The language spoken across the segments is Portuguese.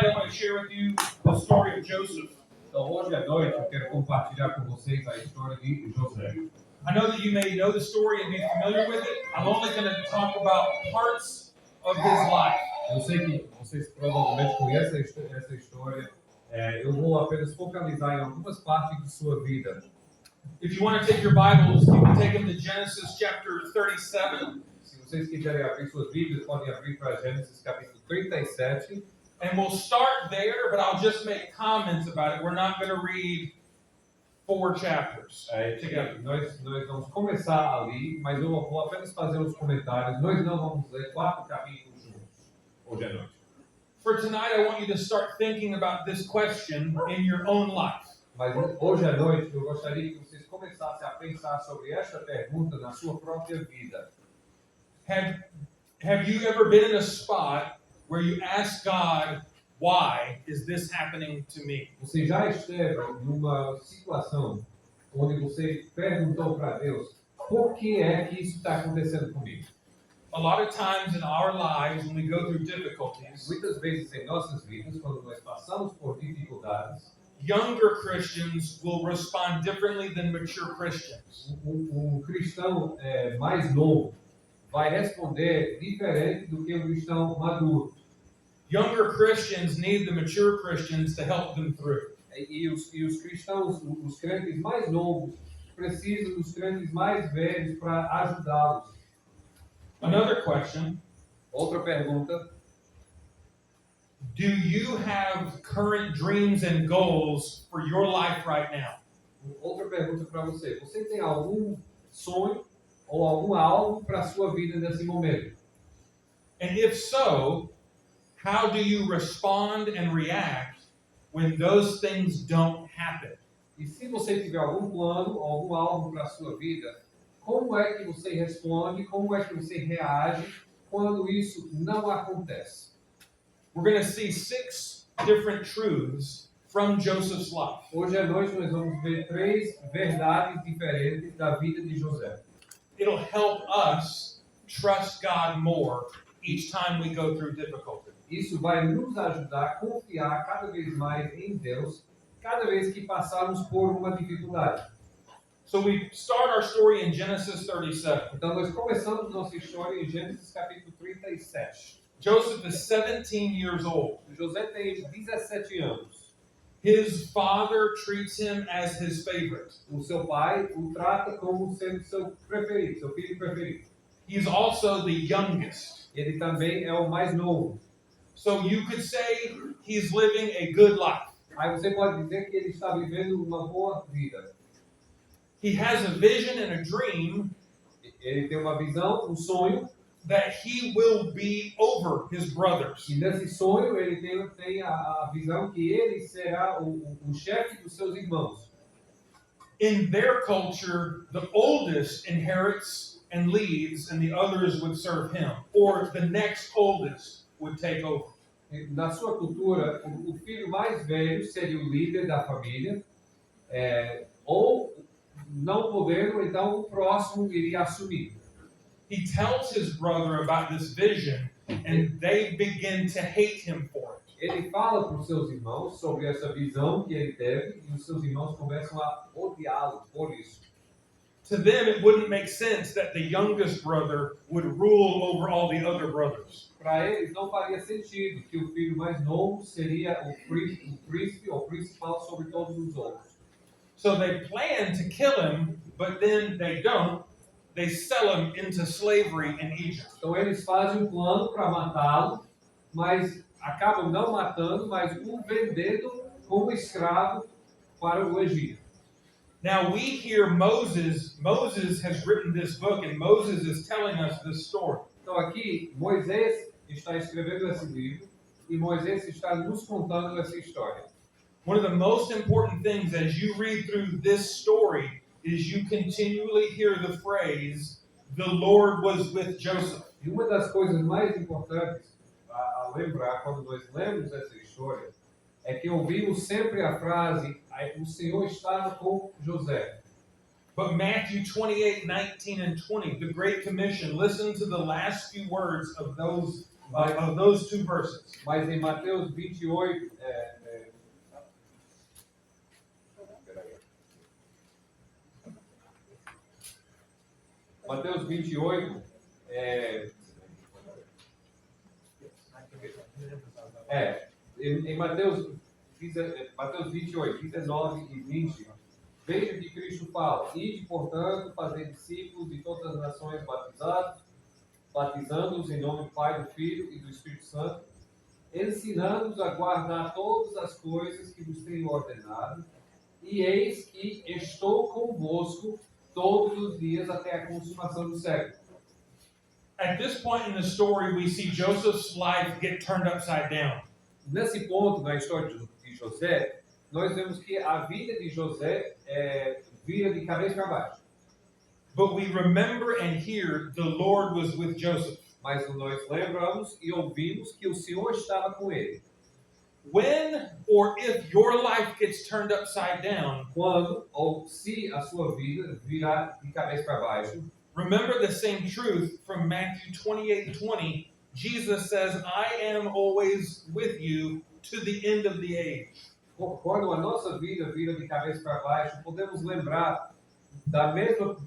tonight I want to share with you the story of Joseph. Então, hoje à noite, eu quero compartilhar com vocês a história de José. I know that you may know the story and be familiar with it. I'm only going to talk about parts of his life. Eu sei que vocês provavelmente conhecem essa história. Eu vou apenas focalizar em algumas partes de sua vida. If you want to take your Bibles, you can take them to Genesis chapter 37. Se vocês quiserem abrir suas Bíblias, podem abrir para Gênesis capítulo 37. And we'll start there, but I'll just make comments about it. We're not going to read 4 chapters together. Nós vamos começar ali, mas eu vou apenas fazer os comentários. Nós não vamos ler 4 capítulos juntos, hoje à noite. For tonight, I want you to start thinking about this question in your own life. Mas hoje à noite eu gostaria que vocês começassem a pensar sobre esta pergunta na sua própria vida. Have you ever been in a spot where you ask God, why is this happening to me? Você já esteve numa situação onde você perguntou para Deus, por que é que isso está acontecendo comigo? A lot of times in our lives, when we go through difficulties, Muitas vezes em nossas vidas, quando nós passamos por dificuldades, younger Christians will respond differently than mature Christians. cristão mais novo vai responder diferente do que um cristão maduro. Younger Christians need the mature Christians to help them through. E os cristãos, os crentes mais novos, precisam dos crentes mais velhos para ajudá-los. Another question. Outra pergunta. Do you have current dreams and goals for your life right now? Outra pergunta para você. Você tem algum sonho ou algum algo para a sua vida nesse momento? And if so, how do you respond and react when those things don't happen? E se você tiver algum plano ou algum algo para a sua vida, como é que você responde, como é que você reage quando isso não acontece? We're going to see 6 different truths from Joseph's life. Hoje à noite nós vamos ver 3 verdades diferentes da vida de José. It'll help us trust God more each time we go through difficulty. Isso vai nos ajudar a confiar cada vez mais em Deus, cada vez que passarmos por uma dificuldade. So we start our story in Genesis 37. Então nós começamos nossa história em Gênesis capítulo 37. Joseph is 17 years old. José tem 17 anos. His father treats him as his favorite. O seu pai o trata como sendo seu preferido, seu filho preferido. He's also the youngest. Ele também é o mais novo. So you could say he's living a good life. Aí você pode dizer que ele está vivendo uma boa vida. He has a vision and a dream Ele tem uma visão, um sonho, that he will be over his brothers. e nesse sonho ele tem a visão que ele será o chefe dos seus irmãos. In their culture, the oldest inherits and leads, and the others would serve him, or the next oldest would take over. Na sua cultura, o filho mais velho seria o líder da família, ou não podendo, então o próximo iria assumir. He tells his brother about this vision, and they begin to hate him for it. Ele fala para os seus irmãos sobre essa visão que ele teve, e os seus irmãos começam a odiá-lo por isso. To them, it wouldn't make sense that the youngest brother would rule over all the other brothers. Para eles não faria sentido que o filho mais novo seria o príncipe ou principal sobre todos os outros. So they plan to kill him, but then they don't. They sell him into slavery in Egypt. Então eles fazem um plano para matá-lo, mas acabam não matando, mas o vendendo como escravo para o Egito. Now we hear Moses has written this book, and Moses is telling us this story. Então aqui Moisés está escrevendo esse livro e Moisés está nos contando essa história. One of the most important things as you read through this story is you continually hear the phrase, the Lord was with Joseph. E uma das coisas mais importantes a lembrar quando nós lemos essa história é que ouvimos sempre a frase, o Senhor estava com José. But Matthew 28, 19 and 20, the Great Commission, listen to the last few words of those of those two verses. Mas em Mateus 28, Mateus 28, em Mateus 28, 19 e 20, veja que Cristo fala: ide, portanto, fazer discípulos de todas as nações batizando-os em nome do Pai, do Filho e do Espírito Santo, ensinando-os a guardar todas as coisas que vos tenho ordenado, e eis que estou convosco todos os dias até a consumação do século. At this point in the story, we see Joseph's life get turned upside down. Nesse ponto, na história de José, nós vemos que a vida de José vira de cabeça para baixo. But we remember and hear the Lord was with Joseph. Mas nós lembramos e ouvimos que o Senhor estava com ele. When or if your life gets turned upside down, Quando ou se a sua vida virar de cabeça para baixo, remember the same truth from Matthew 28:20. Jesus says, I am always with you to the end of the age. quando a nossa vida vira de cabeça para baixo, podemos lembrar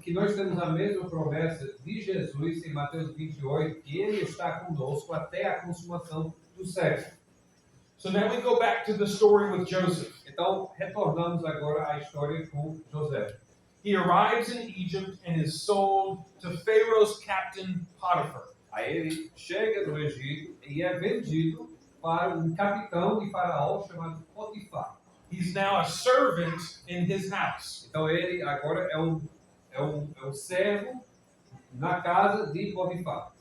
que nós temos a mesma promessa de Jesus em Mateus 28, que Ele está conosco até a consumação do século. So now we go back to the story with Joseph. Então, retornamos agora à história com José. He arrives in Egypt and is sold to Pharaoh's captain Potiphar. Aí ele chega no Egito e é vendido para um capitão de Faraó chamado Potifar. He's now a servant in his house. Então ele agora é um servo na casa de Potifar.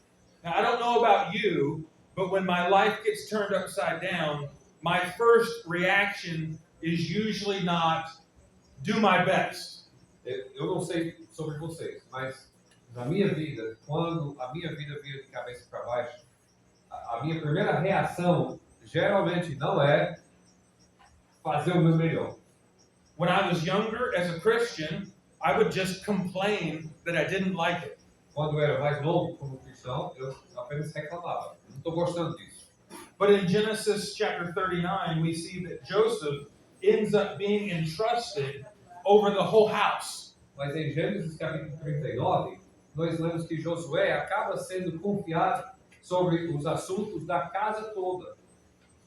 Now, I don't know about you, but when my life gets turned upside down, my first reaction is usually not do my best. Eu não sei sobre vocês, mas na minha vida, quando a minha vida vira de cabeça para baixo, a minha primeira reação geralmente não é fazer o meu melhor. When I was younger as a Christian, I would just complain that I didn't like it. Quando eu era mais novo como cristão, eu apenas reclamava. Não estou gostando disso. But in Genesis chapter 39, we see that Joseph ends up being entrusted over the whole house. Mas em Gênesis capítulo 39, nós lemos que Josué acaba sendo confiado sobre os assuntos da casa toda.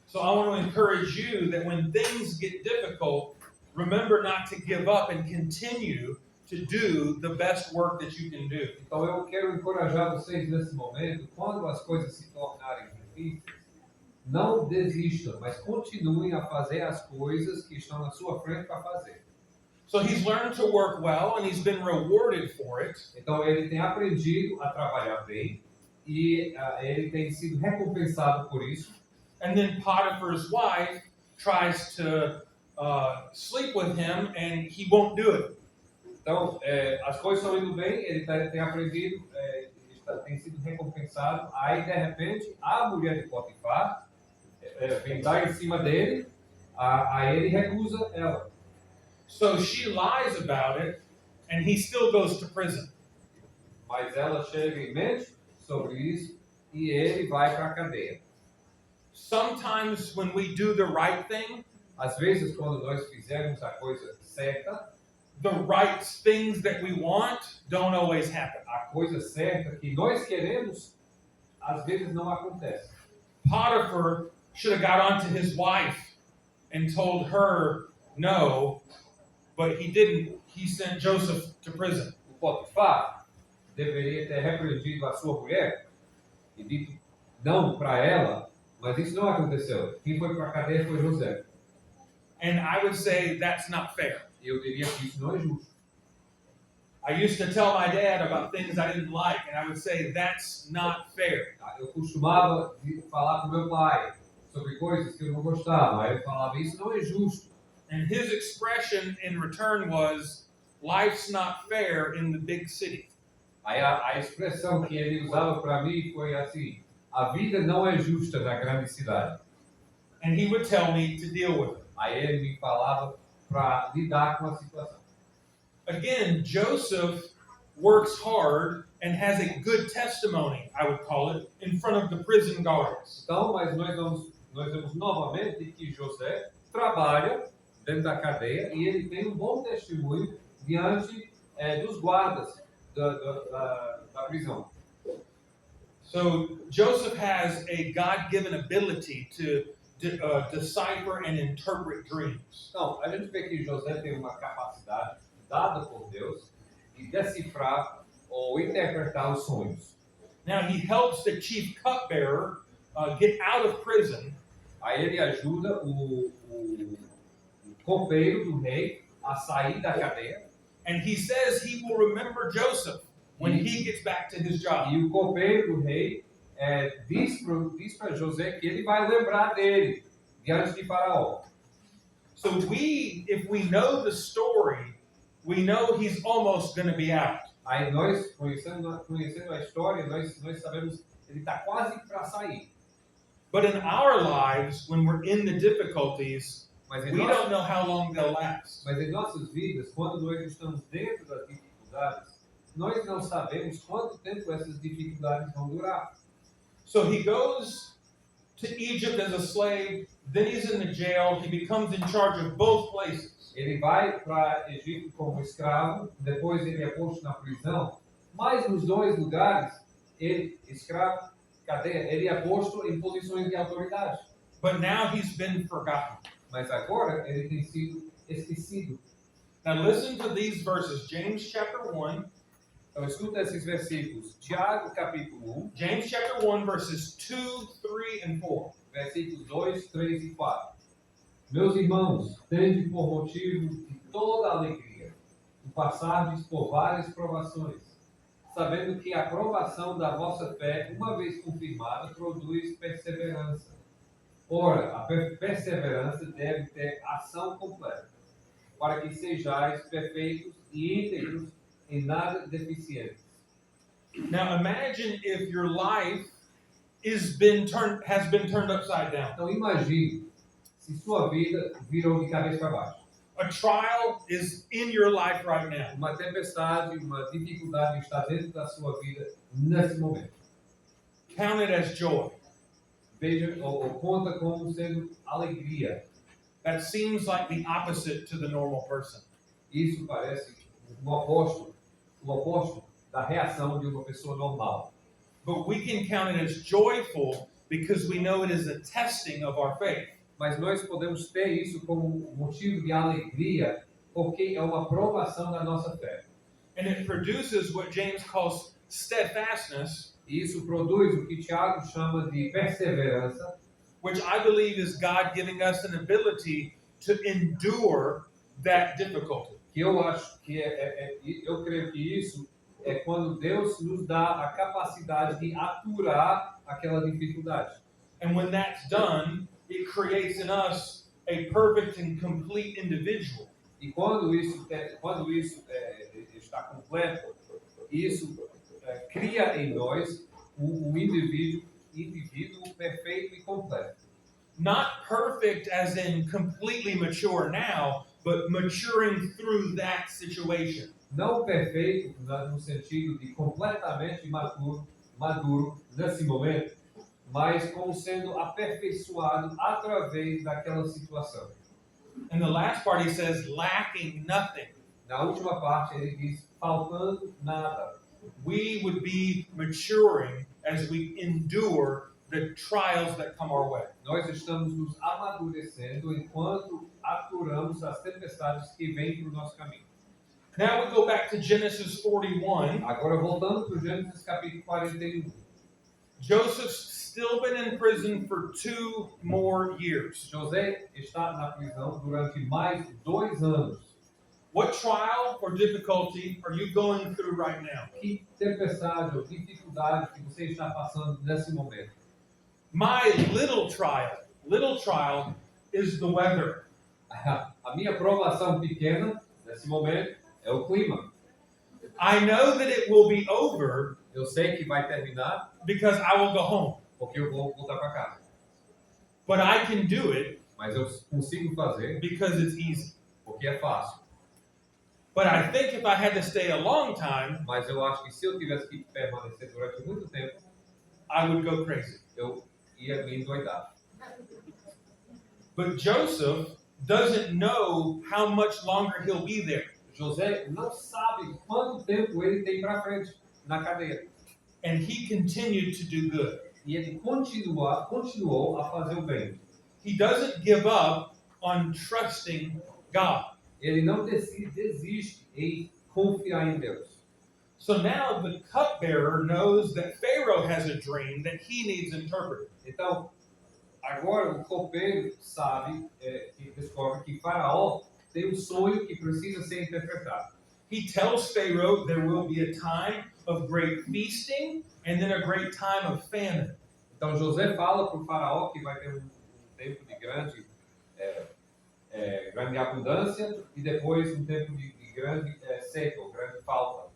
So I want to encourage you that when things get difficult, remember not to give up and continue to do the best work that you can do. Então eu quero encorajar vocês nesse momento, quando as coisas se tornarem difíceis, não desistam, mas continuem a fazer as coisas que estão na sua frente para fazer. So he's learned to work well and he's been rewarded for it. Então ele tem aprendido a trabalhar bem e ele tem sido recompensado por isso. And then Potiphar's wife tries to sleep with him and he won't do it. Então as coisas estão indo bem, ele tem aprendido, tem sido recompensado. Aí de repente a mulher de Potifar vem dar em cima dele, aí ele recusa ela. So she lies about it and he still goes to prison. Mas ela chega e mente sobre isso e ele vai para a cadeia. Sometimes when we do the right thing, Às vezes, quando nós fizermos a coisa certa, the right things that we want don't always happen. a coisa certa que nós queremos, às vezes não acontece. Potiphar should have got onto his wife and told her no, but he didn't. He sent Joseph to prison. O Potifar deveria ter repreendido a sua mulher e dito não para ela, mas isso não aconteceu. Quem foi para a cadeia foi José. And I would say that's not fair. E eu diria que isso não é justo. I used to tell my dad about things I didn't like, and I would say that's not fair. Eu costumava falar com meu pai sobre coisas que eu não gostava. Aí eu falava, isso não é justo. And his expression in return was, life's not fair in the big city. Aí a expressão que ele usava para mim foi assim, a vida não é justa na grande cidade. And he would tell me to deal with it. Aí ele me falava para lidar com a situação. Again, Joseph works hard and has a good testimony, I would call it, in front of the prison guards. Então, mas nós vemos novamente que José trabalha dentro da cadeia e ele tem um bom testemunho diante dos guardas da prisão. So Joseph has a God-given ability to decipher and interpret dreams. Então, a gente vê que José tem uma capacidade dada por Deus de decifrar ou interpretar os sonhos. Now he helps the chief cupbearer get out of prison, Aí ele ajuda o copeiro do rei a sair da cadeia and he says he will remember Joseph when he gets back to his job. e o copeiro do rei diz para José que ele vai lembrar dele diante de Faraó. So if we know the story, we know he's almost going to be out. Aí nós, conhecendo a história, nós sabemos que ele está quase para sair. But in our lives, when we're in the difficulties, Mas we don't know how long they'll last. Mas em nossas vidas, quando nós estamos dentro das dificuldades, nós não sabemos quanto tempo essas dificuldades vão durar. So he goes to Egypt as a slave, then he's in the jail, he becomes in charge of both places. Ele vai para Egito como escravo, depois ele é posto na prisão, mas nos dois lugares, escravo, cadeia, ele é posto em posições de autoridade. But now he's been forgotten. Mas agora ele tem sido esquecido. Now listen to these verses, James chapter 1. Então escuta esses versículos. Tiago capítulo 1, James chapter 1 verses 2, 3, and 4. versículos 2, 3 e 4. Meus irmãos, tende por motivo de toda alegria o passardes por várias provações, sabendo que a aprovação da vossa fé, uma vez confirmada, produz perseverança. Ora, a perseverança deve ter ação completa, para que sejais perfeitos e íntegros, em nada deficientes. Now imagine if your life has been turned upside down. Então imagine se sua vida virou de cabeça para baixo. A trial is in your life right now. Uma tempestade, uma dificuldade está dentro da sua vida nesse momento. Count it as joy. Veja ou conta como sendo alegria. That seems like the opposite to the normal person. Isso parece o oposto da reação de uma pessoa normal. But we can count it as joyful because we know it is a testing of our faith. Mas nós podemos ter isso como motivo de alegria, porque é uma provação da nossa fé. And it produces what James calls steadfastness, E isso produz o que Tiago chama de perseverança, which I believe is God giving us an ability to endure that difficulty. que eu acho que eu creio que isso é quando Deus nos dá a capacidade de aturar aquela dificuldade. And when that's done, it creates in us a perfect and complete individual. E quando isso está completo, isso cria em nós um indivíduo perfeito e completo. Not perfect as in completely mature now, but maturing through that situation. Não perfeito no sentido de completamente maduro nesse momento, mas como sendo aperfeiçoado através daquela situação. And the last part he says, lacking nothing. Na última parte ele diz, faltando nada. We would be maturing as we endure the trials that come our way. Nós estamos nos amadurecendo enquanto aturamos as tempestades que vêm para o nosso caminho. Now we go back to Genesis 41. Agora, voltando para o Gênesis capítulo 41. Joseph's still been in prison for 2 more years. José está na prisão durante mais 2 anos. What trial or difficulty are you going through right now? Que tempestade ou dificuldade que você está passando nesse momento? My little trial is the weather. A minha provação pequena nesse momento é o clima. I know that it will be over Eu sei que vai terminar because I will go home, porque eu vou voltar para casa. but I can do it Mas eu consigo fazer because it's easy. porque é fácil. But I think if I had to stay a long time, Mas eu acho que se eu tivesse que permanecer durante muito tempo, I would go crazy. eu ia me endoidar. But Joseph doesn't know how much longer he'll be there. José não sabe quanto tempo ele tem para frente na cadeia. And he continued to do good. E ele continuou a fazer o bem. He doesn't give up on trusting God. Ele não desiste em confiar em Deus. So now the cupbearer knows that Pharaoh has a dream that he needs interpreted. Então, agora o copeiro sabe, que descobre que Faraó tem um sonho que precisa ser interpretado. He tells Pharaoh there will be a time of great feasting and then a great time of famine. Então José fala para o Faraó que vai ter um tempo de grande abundância e depois um tempo de grande seca, ou grande falta.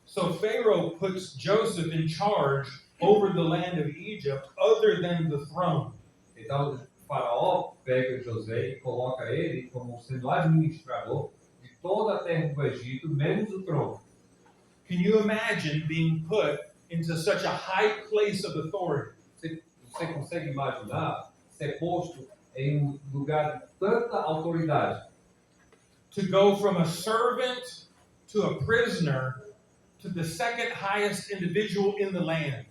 So Pharaoh puts Joseph in charge over the land of Egypt other than the throne. Então o Faraó pega José e coloca ele como sendo administrador de toda a terra do Egito, menos o trono. Can you imagine being put into such a high place of authority? Você consegue imaginar ser posto em um lugar de tanta autoridade? To go from a servant to a prisoner to the second highest individual in the land.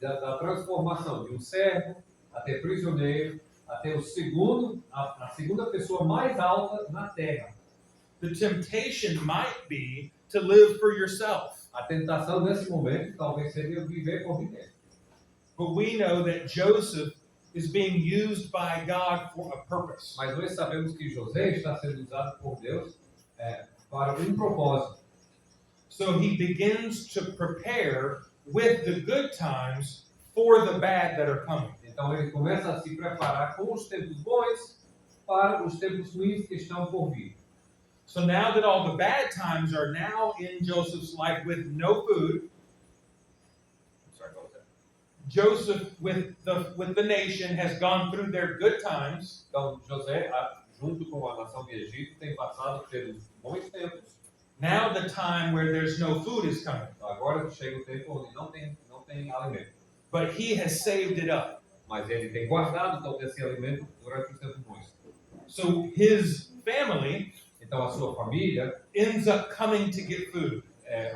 Da transformação de um servo até prisioneiro, até a segunda pessoa mais alta na terra. The temptation might be to live for yourself. A tentação nesse momento talvez seria viver por mim mesmo. But we know that Joseph is being used by God for a purpose. Mas nós sabemos que José está sendo usado por Deus para um propósito. So he begins to prepare with the good times for the bad that are coming. Então ele começa a se preparar com os tempos bons para os tempos ruins que estão por vir. So now that all the bad times are now in Joseph's life with no food, Joseph with the nation has gone through their good times. Então José, junto com a nação de Egito, tem passado pelos bons tempos. Now the time where there's no food is coming. Agora chega o tempo onde não tem alimento. But he has saved it up. Mas ele tem guardado todo esse alimento durante os tempos bons. So his family Então a sua família ends up coming to get food.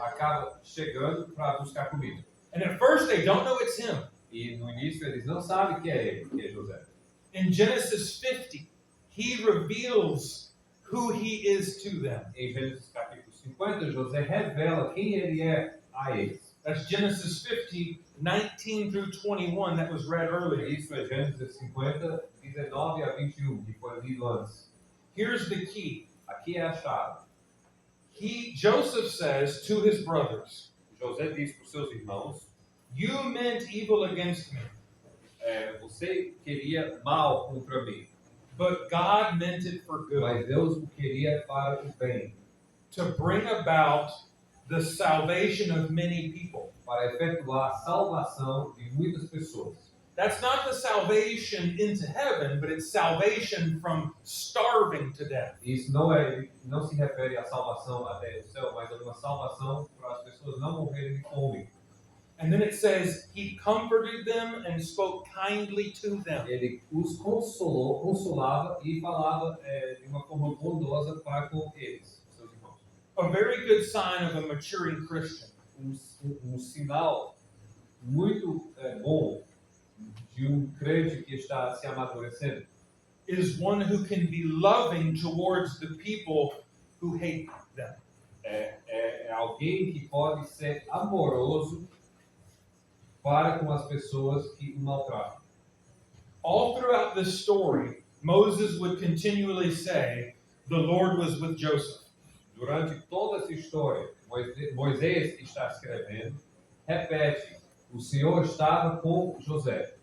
Acaba chegando para buscar comida. And at first they don't know it's him. E no início eles não sabem que é ele, que é José. In Genesis 50, he reveals who he is to them. Em Gênesis capítulo 50, José revela quem ele é a eles. That's Genesis 50, 19 through 21 that was read earlier. Isso é Gênesis 50, 19 a 21, que foi lido antes. Here's the key. Aqui é a chave. Joseph says to his brothers, José diz para os seus irmãos, you meant evil against me, você queria mal contra mim, but God meant it for good, mas Deus o queria para o bem, to bring about the salvation of many people. para efetuar a salvação de muitas pessoas. That's not the salvation into heaven, but it's salvation from starving to death. Isso não se refere à salvação até o céu, mas é uma salvação para as pessoas não morrerem de fome. And then it says, he comforted them and spoke kindly to them. Ele os consolava e falava de uma forma bondosa para com eles, seus irmãos. A very good sign of a maturing Christian Sinal muito bom de crente que está se amadurecendo is one who can be loving towards the people who hate them. é alguém que pode ser amoroso para com as pessoas que o maltratam. All throughout this story, Moses would continually say, the Lord was with Joseph. Durante toda essa história, Moisés que está escrevendo, repete, o Senhor estava com José.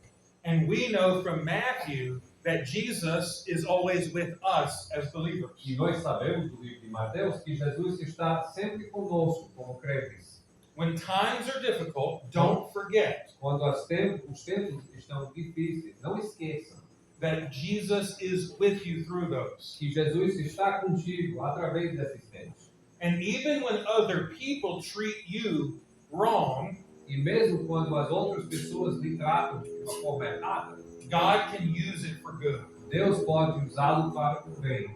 And we know from Matthew that Jesus is always with us as believers. E nós sabemos do livro de Mateus que Jesus está sempre conosco como crentes. When times are difficult, don't forget Quando os tempos estão difíceis, não esqueçam that Jesus is with you through those. que Jesus está contigo através desses tempos. And even when other people treat you wrong, E mesmo quando as outras pessoas lhe tratam de uma forma errada, God can use it for good. Deus pode usá-lo para o bem.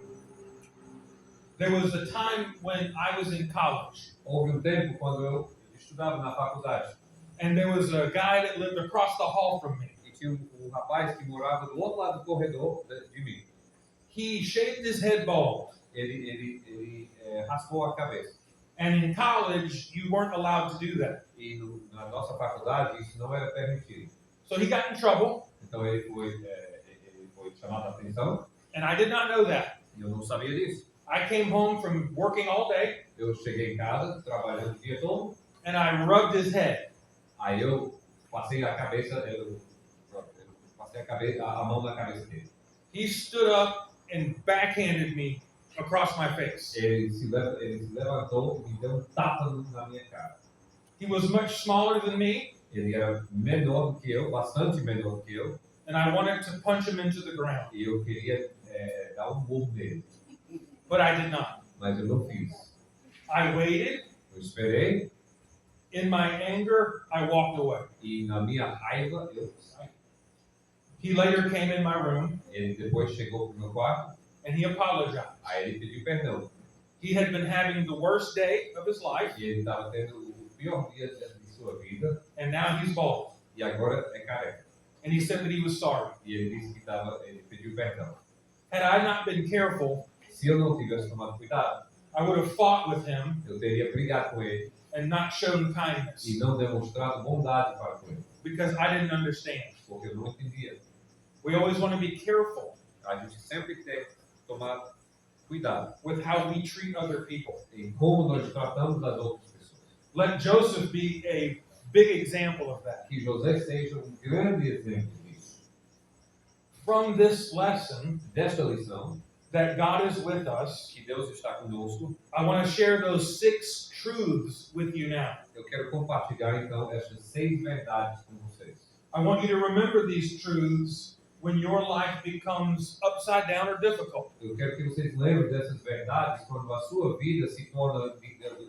There was a time when I was in college, Houve tempo quando eu estudava na faculdade and there was a guy that lived across the hall from me. e tinha um rapaz que morava do outro lado do corredor de mim. He shaved his head bald. Ele raspou a cabeça. And in college, you weren't allowed to do that. E na nossa faculdade isso não era permitido. So he got in trouble, Então ele foi chamado a atenção and I did not know that. e eu não sabia disso. I came home from working all day, Eu cheguei em casa, trabalhando o dia todo, and I rubbed his head. aí eu passei a cabeça, a mão na cabeça dele. He stood up and backhanded me across my face. Ele se levantou e me deu um tapa na minha cara. He was much smaller than me, Ele era menor do que eu, bastante menor do que eu, and I wanted to punch him into the ground, e eu queria dar um murro nele, but I did not. mas eu não fiz. I waited. Eu esperei In my anger, I walked away. e na minha raiva eu saí. He later came in my room, Ele depois chegou pro meu quarto, and he apologized. aí ele pediu perdão. He had been having the worst day of his life, E ele estava tendo o pior dia de sua vida and now he's bald. e agora é careca. And he said that he was sorry. E ele disse que ele pediu perdão. Had I not been careful, Se eu não tivesse tomado cuidado, I would have fought with him eu teria brigado com ele and not shown e kindness não demonstrado bondade para com ele, because I didn't understand. porque eu não entendia. We always want to be careful A gente sempre tem que tomar cuidado with how we treat other people. em como nós tratamos as outras pessoas. Let Joseph be a big example of that. Que José seja um grande exemplo disso. From this lesson Desta lição, that God is with us, que Deus está conosco, I want to share those 6 truths with you now. eu quero compartilhar então estas 6 verdades com vocês. I want you to remember these truths when your life becomes upside down or difficult. Eu quero que vocês lembrem dessas verdades quando a sua vida se torna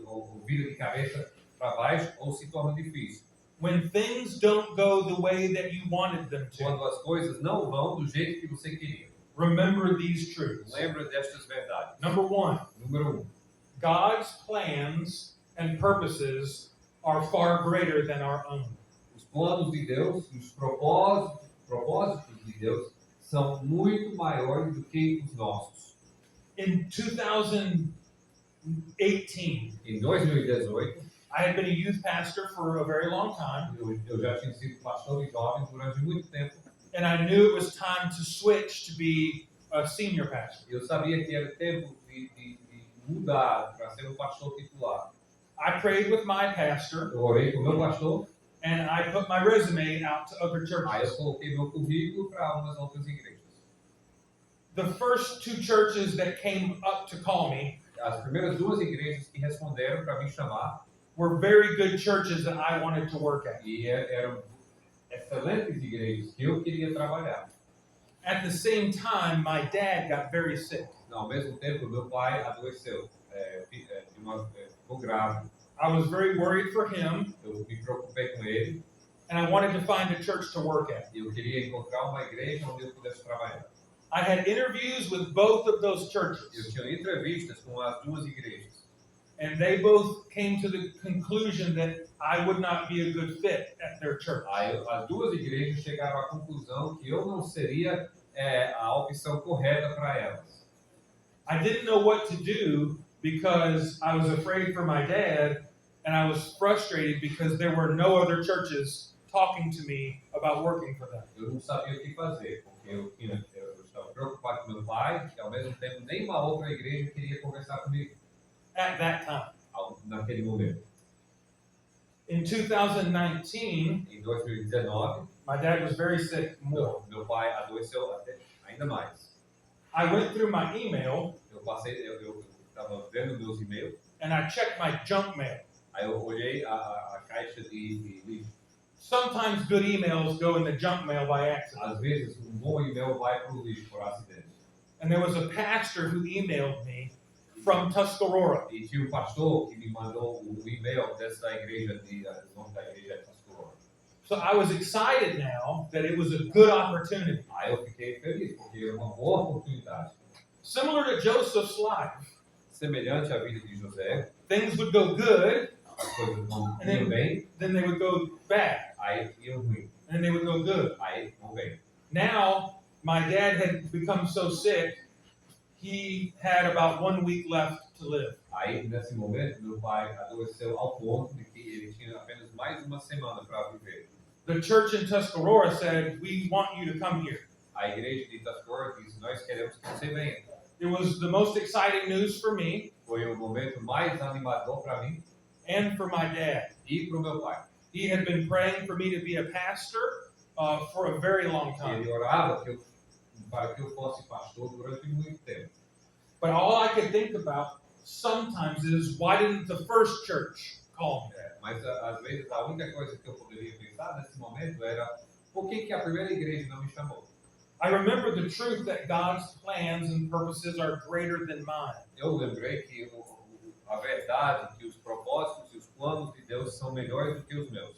ou vira de cabeça para baixo ou se torna difícil. When things don't go the way that you wanted them to. Quando as coisas não vão do jeito que você queria. Remember these truths. Lembra destas verdades. Number 1, Número 1. God's plans and purposes are far greater than our own. Os planos de Deus, os propósitos de Deus são muito maiores do que os nossos. In 2018, Em 2018, I had been a youth pastor for a very long time, eu já tinha sido pastor de jovens durante muito tempo. and I knew it was time to switch to be a senior pastor. Eu sabia que era tempo de mudar para ser um pastor titular. I prayed with my pastor, Eu orei com o meu pastor, and I put my resume out to other aí eu churches. coloquei meu currículo para umas outras igrejas. The first 2 churches that came up to call me As primeiras 2 igrejas que responderam para me chamar were very good churches that I wanted to work at. e eram excelentes igrejas que eu queria trabalhar. At the same time, my dad got very sick. Ao mesmo tempo, meu pai adoeceu, ficou grave. I was very worried for him, Eu me preocupei com ele and I wanted to find a church to work at. e eu queria encontrar uma igreja onde eu pudesse trabalhar. I had interviews with both of those Eu churches, tinha entrevistas com as 2 igrejas and they both came to the conclusion that I would not be a good fit at their church. Aí as 2 igrejas chegaram à conclusão que eu não seria a opção correta para elas. I didn't know what to do because I was afraid for my dad, and I was frustrated because there were no other churches talking to me about working for them. Eu não sabia o que fazer, porque eu estava preocupado com meu pai e ao mesmo tempo nenhuma outra igreja queria conversar comigo At that time. naquele momento. In 2019, Em 2019, my dad was very sick more. meu pai adoeceu ainda mais. I went through my email Eu estava vendo meus e-mails, and I checked my junk mail. aí eu olhei a caixa de lixo. Sometimes good emails go in the junk mail by accident. Às vezes, um bom e-mail vai para o lixo por acidente. And there was a pastor who emailed me from Tuscarora. E tinha um pastor que me mandou o e-mail dessa igreja, o nome da igreja é Tuscarora. So I was excited now that it was a good opportunity. Aí eu fiquei feliz, porque era uma boa oportunidade. Similar to Joseph's life, Semelhante à vida de José, things would go good, as coisas não iam bem, then they would go bad, aí iam ruim, and then they would go good. aí não bem. Now, my dad had become so sick, he had about 1 week left to live. Aí, nesse momento, meu pai adoeceu ao ponto de que ele tinha apenas mais uma semana para viver. The church in Tuscarora said, "We want you to come here." A igreja de Tuscarora disse, nós queremos que você venha. It was the most exciting news for me Foi o momento mais animador para mim and for my dad. e para o meu pai. He had been praying for me to be a pastor for a very long time. Ele orava para que eu fosse pastor durante muito tempo. But all I could think about sometimes is, why didn't the first church call me? Mas, às vezes, a única coisa que eu poderia pensar nesse momento era por que a primeira igreja não me chamou? I remember the truth that God's plans and purposes are greater than mine. Eu lembrei que a verdade, que os propósitos e os planos de Deus são melhores do que os meus.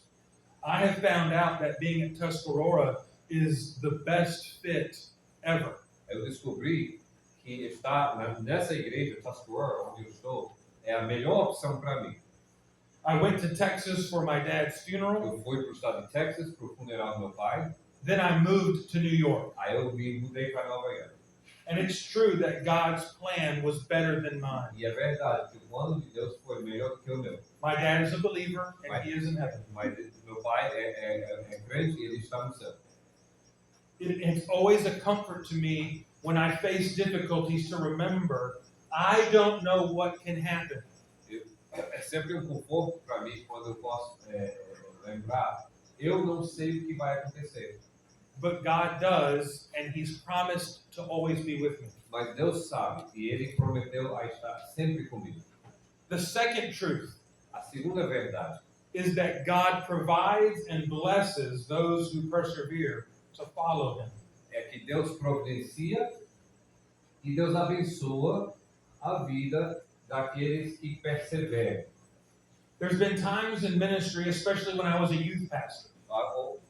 I have found out that being at Tuscarora is the best fit ever. Eu descobri que estar nessa igreja, Tuscarora, onde eu estou, é a melhor opção para mim. I went to Texas for my dad's funeral. Eu fui para o estado de Texas para o funeral do meu pai, Then I moved to New York. aí eu me mudei para Nova York. And it's true that God's plan was better than mine. E é verdade que o plano de Deus foi melhor do que o meu. My dad is a believer and Right. he is in heaven. Mas meu pai é crente e ele está no céu. It's always a comfort to me when I face difficulties to remember I don't know what can happen. É sempre um conforto para mim quando eu posso lembrar, eu não sei o que vai acontecer, But God does, and He's promised to always be with me. mas Deus sabe e Ele prometeu a estar sempre comigo. The second truth A segunda verdade is that God provides and blesses those who persevere to follow Him. é que Deus providencia e Deus abençoa a vida daqueles que perseveram. There's been times in ministry, especially when I was a youth pastor,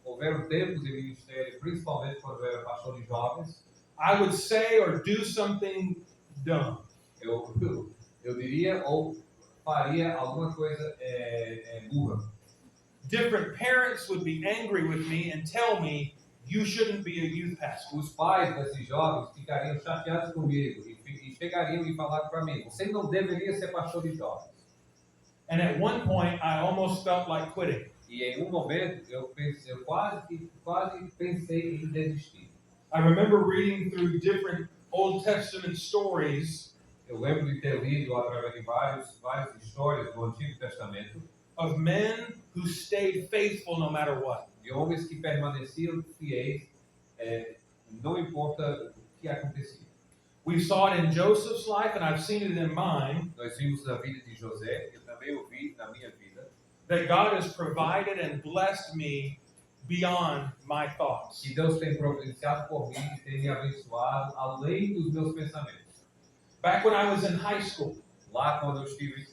Houveram tempos em ministério, principalmente quando eu era pastor de jovens, I would say or do something dumb. eu diria ou faria alguma coisa burra. Different parents would be angry with me and tell me, "You shouldn't be a youth pastor." Os pais desses jovens ficariam chateados comigo e chegariam e falaram para mim, você não deveria ser pastor de jovens. And at one point, I almost felt like quitting. E em um momento eu quase pensei em desistir. I remember reading through different Old Testament stories Eu lembro de ter lido através de várias histórias do Antigo Testamento of men who stayed faithful no matter what. de homens que permaneciam fiéis, não importa o que acontecia. We saw it in Joseph's life, and I've seen it in mine, Nós vimos na vida de José, eu também o vi na minha vida, that God has provided and blessed me beyond my thoughts. que Deus tem providenciado por mim e tem me abençoado além dos meus pensamentos. Back when I was in high school, Lá quando eu estive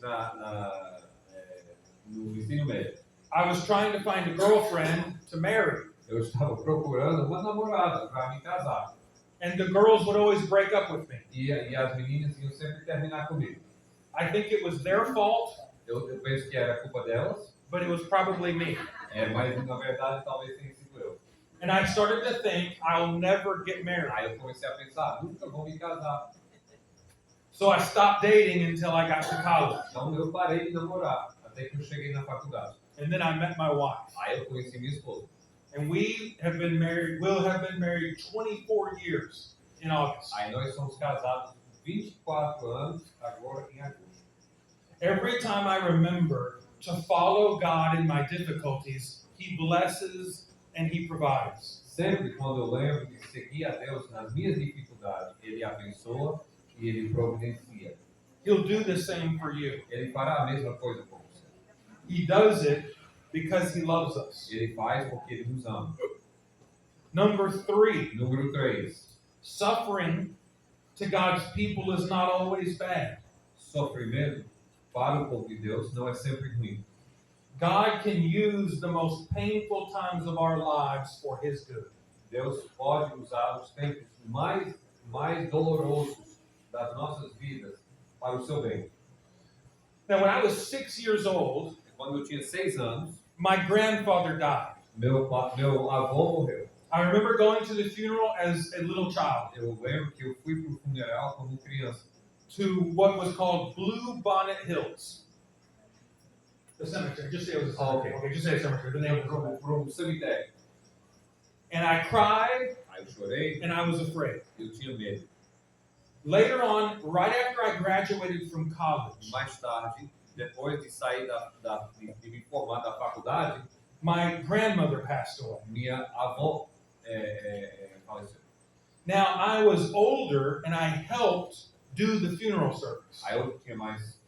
no ensino médio, I was trying to find a girlfriend to marry, eu estava procurando uma namorada para me casar. and the girls would always break up with me. E as meninas iam sempre terminar comigo. I think it was their fault, Eu penso que era culpa delas, but it was probably me. mas na verdade talvez tenha sido eu. And I started to think, I'll never get married. Aí eu comecei a pensar, nunca vou me casar. So I stopped dating until I got to college. Então eu parei de namorar até que eu cheguei na faculdade. And then I met my wife. Aí eu conheci minha esposa. And we have been married, will have been married 24 years in August. Aí nós somos casados 24 anos, agora em agosto. Every time I remember to follow God in my difficulties, He blesses and He provides. Sempre quando eu lembro de seguir a Deus nas minhas dificuldades, Ele abençoa e Ele providencia. He'll do the same for you. Ele fará a mesma coisa por você. He does it because He loves us. Ele faz porque Ele nos ama. Number 3, Número 3. suffering to God's people is not always bad. sofrimento para o povo de Deus não é sempre ruim. God can use the most painful times of our lives for His good. Deus pode usar os tempos mais dolorosos das nossas vidas para o seu bem. Now, when I was 6 years old, Quando eu tinha 6 anos, my grandfather died. meu avô morreu. I remember going to the funeral as a little child Eu lembro que eu fui para o funeral como criança. to what was called Blue Bonnet Hills. The cemetery. Just say it was a cemetery. Okay. Okay, just say cemetery. The name was Para um cemitério. And I cried Aí eu chorei, and I was afraid. eu tinha medo. Later on, right after I graduated from college, Mais tarde, depois de sair de me formar da faculdade, my grandmother passed away. minha avó faleceu. Now, I was older and I helped do the funeral service. Aí eu tinha mais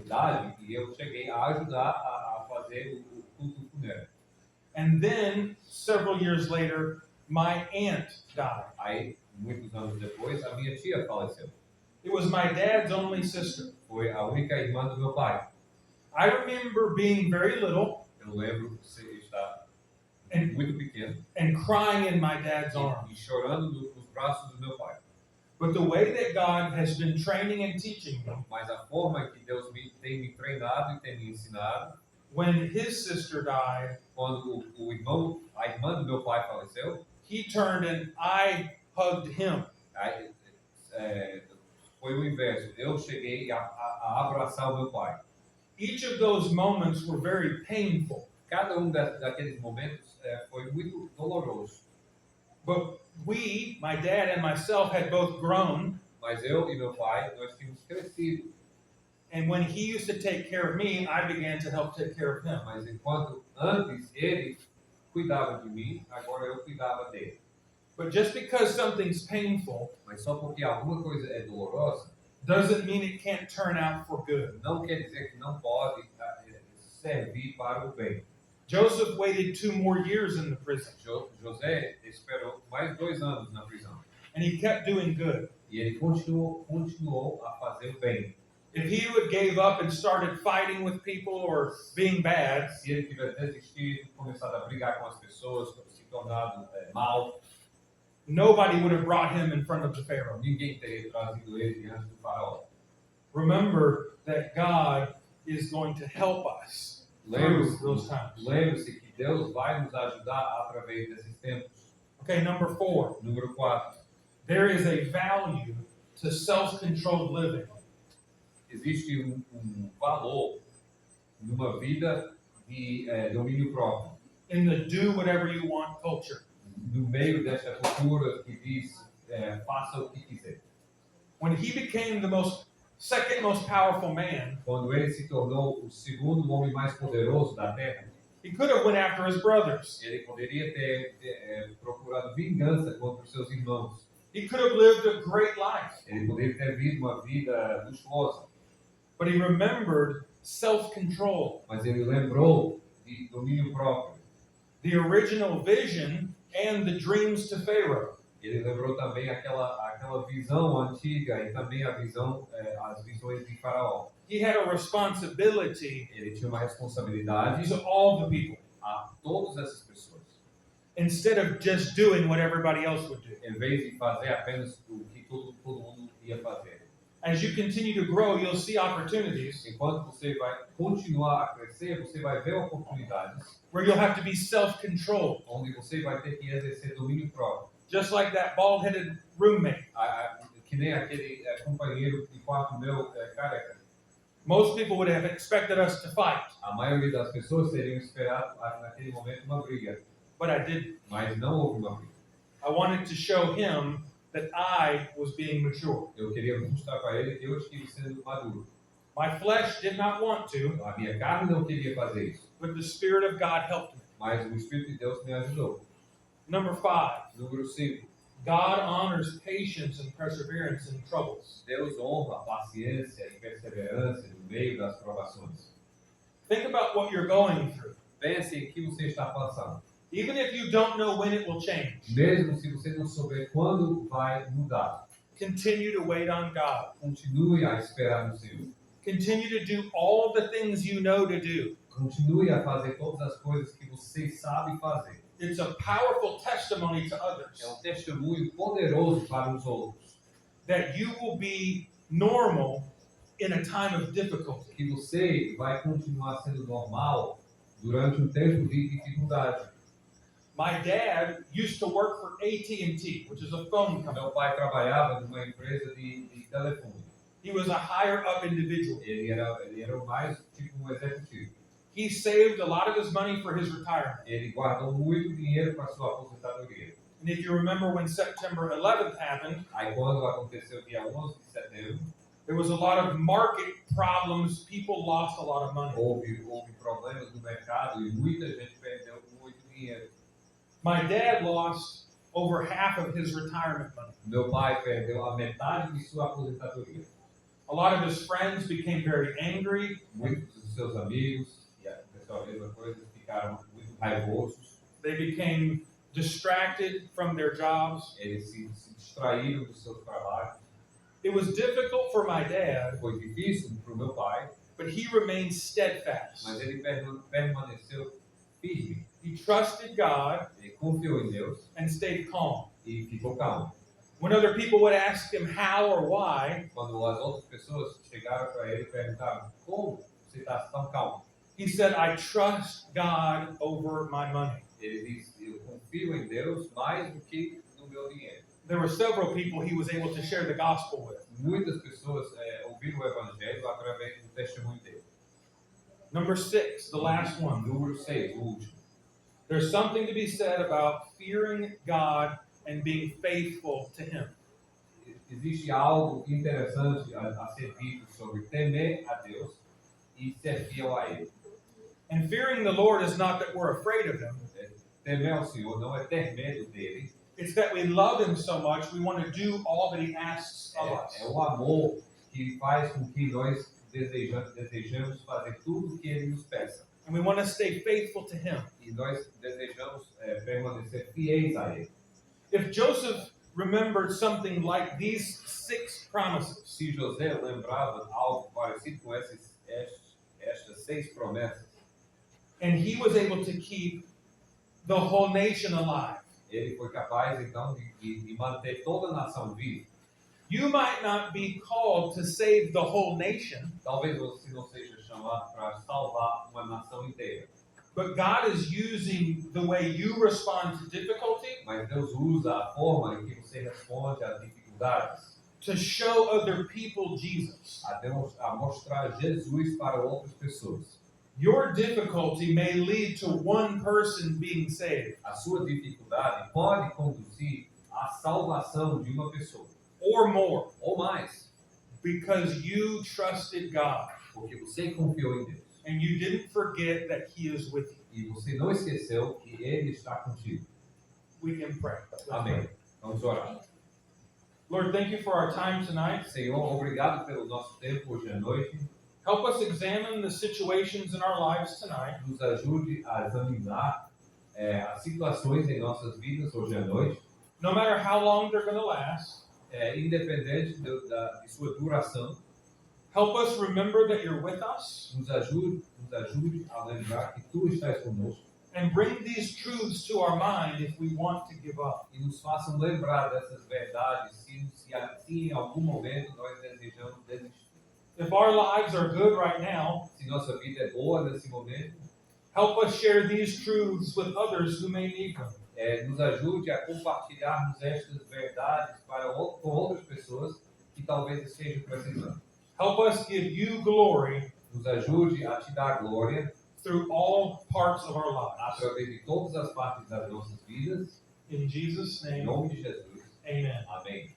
idade e eu cheguei a ajudar a fazer o culto funerário. And then, several years later, my aunt died. Aí, muitos anos depois, a minha tia faleceu. It was my dad's only sister. Foi a única irmã do meu pai. I remember being very little Eu lembro de estar and, muito pequeno and crying in my dad's arms. e chorando nos braços do meu pai. But the way that God has been training and teaching me, Mas a forma que Deus tem me treinado e tem me ensinado, when his sister died, quando a irmã do meu pai faleceu, he turned and I hugged him. aí, foi o inverso. Eu cheguei a abraçar o meu pai. Each of those moments were very painful. Cada daqueles momentos foi muito doloroso. But we, my dad and myself, had both grown. Mas eu e meu pai, nós tínhamos crescido. And when he used to take care of me, I began to help take care of him. Mas enquanto antes ele cuidava de mim, agora eu cuidava dele. But just because something's painful Mas só porque alguma coisa é dolorosa, doesn't mean it can't turn out for good. não quer dizer que não pode servir para o bem. Joseph waited 2 more years in the prison, José esperou mais 2 anos na prisão. and he kept doing good. E ele continuou a fazer o bem. If he would gave up and started fighting with people or being bad, Se ele tivesse desistido, começado a brigar com as pessoas, se tornado mal, nobody would have brought him in front of the Pharaoh. ninguém teria trazido ele diante do faraó. Remember that God is going to help us through those times. Lembre-se que Deus vai nos ajudar através desses tempos. Okay, number 4. Número 4. There is a value to self-controlled living. Existe valor numa vida de domínio próprio. In the do whatever you want culture. No meio desta cultura que diz, faça o que quiser. When he became the second most powerful man, Quando ele se tornou o segundo homem mais poderoso da Terra, he could have went after his brothers. ele poderia ter procurado vingança contra os seus irmãos. He could have lived a great life. Ele poderia ter vivido uma vida luxuosa, But he remembered self-control, mas ele lembrou de domínio próprio. the original vision and the dreams to Pharaoh. Ele lembrou também aquela visão antiga e também as visões de Faraó. He had a responsibility Ele tinha uma responsabilidade to all the people a todas essas pessoas. instead of just doing what everybody else would do. Em vez de fazer apenas o que todo mundo ia fazer. As you continue to grow, you'll see opportunities Enquanto você vai continuar a crescer, você vai ver oportunidades where you'll have to be self-controlled, onde você vai ter que exercer domínio próprio. just like that bald-headed roommate. Que nem aquele companheiro de quarto meu careca. Most people would have expected us to fight, A maioria das pessoas teriam esperado naquele momento uma briga, but I didn't. mas não houve uma briga. I wanted to show him that I was being mature. Eu queria mostrar para ele que eu estive sendo maduro. My flesh did not want to, A minha carne não queria fazer isso, but the Spirit of God helped me. mas o Espírito de Deus me ajudou. Number 5, Número 5. God honors patience and perseverance in troubles. Deus honra a paciência e perseverança no meio das provações. Think about what you're going through. Pense em que você está passando. Even if you don't know when it will change, Mesmo se você não souber quando vai mudar. Continue to wait on God. Continue a esperar no Senhor. Continue to do all the things you know to do. Continue a fazer todas as coisas que você sabe fazer. It's a powerful testimony to others É testemunho poderoso para os outros. that you will be normal in a time of difficulty. Que você vai continuar sendo normal durante um tempo de dificuldade. My dad used to work for AT&T, which is a phone company. Meu pai trabalhava numa empresa de telefone. He was a higher up individual. Ele era o mais tipo um executivo. He saved a lot of his money for his retirement. Ele guardou muito dinheiro para sua aposentadoria. And if you remember when September 11th happened, Aí quando aconteceu o dia 11 de setembro, there was a lot of market problems. People lost a lot of money. houve problemas no mercado e muita gente perdeu muito dinheiro. My dad lost over half of his retirement money. Meu pai perdeu a metade de sua aposentadoria. A lot of his friends became very angry. Muitos dos seus amigos, e a pessoa a mesma coisa, ficaram muito raivosos. They became distracted from their jobs. Eles se distraíram dos seus trabalhos. It was difficult for my dad, Foi difícil para o meu pai, but he remained steadfast. mas ele permaneceu firme. He trusted God Ele confiou em Deus and stayed calm. e ficou calmo. When other people would ask him how or why, Quando as outras pessoas chegaram para ele e perguntaram como você está tão calmo, he said, I trust God over my money. ele disse, eu confio em Deus mais do que no meu dinheiro. There were several people he was able to share the gospel with. Muitas pessoas ouviram o evangelho através do testemunho dele. Number 6, the last one. Número 6, o último. There's something to be said about fearing God and being faithful to Him. Existe algo interessante a ser dito sobre temer a Deus e ser fiel a Ele. And fearing the Lord is not that we're afraid of Him. Temer ao Senhor não é ter medo dele, It's that we love Him so much, we want to do all that He asks of us. é o amor que faz com que nós desejamos fazer tudo o que Ele nos peça. And we want to stay faithful to Him. E nós desejamos permanecer fiéis a Ele. If Joseph remembered something like these 6 promises, Se José lembrava algo parecido com estas 6 promessas, and he was able to keep the whole nation alive, ele foi capaz então de manter toda a nação viva. you might not be called to save the whole nation, Talvez você não seja chamado para salvar uma nação inteira, but God is using the way you respond to difficulty mas Deus usa a forma em que você responde às dificuldades to show other people Jesus. a mostrar Jesus para outras pessoas. Your difficulty may lead to one person being saved, A sua dificuldade pode conduzir à salvação de uma pessoa or more, ou mais, because you trusted God porque você confiou em Deus and you didn't forget that He is with you. e você não esqueceu que Ele está contigo. We can pray. Let's Amém. pray. Vamos orar. Lord, thank you for our time tonight. Senhor, obrigado pelo nosso tempo hoje à noite. Help us examine the situations in our lives tonight. Nos ajude a examinar as situações em nossas vidas hoje à noite, No matter how long they're going to last, independente de sua duração. help us remember that you're with us Nos ajude a lembrar que Tu estás conosco and bring these truths to our mind if we want to give up. e nos façam lembrar dessas verdades se em algum momento nós desejamos desistir. If our lives are good right now, Se nossa vida é boa nesse momento, help us share these truths with others who may need them. nos ajude a compartilharmos estas verdades com outras pessoas que talvez estejam precisando. Help us give you glory Nos ajude a Te dar glória through all parts of our lives. através de todas as partes das nossas vidas. In Jesus' Em name, nome de Jesus. amen. Amém.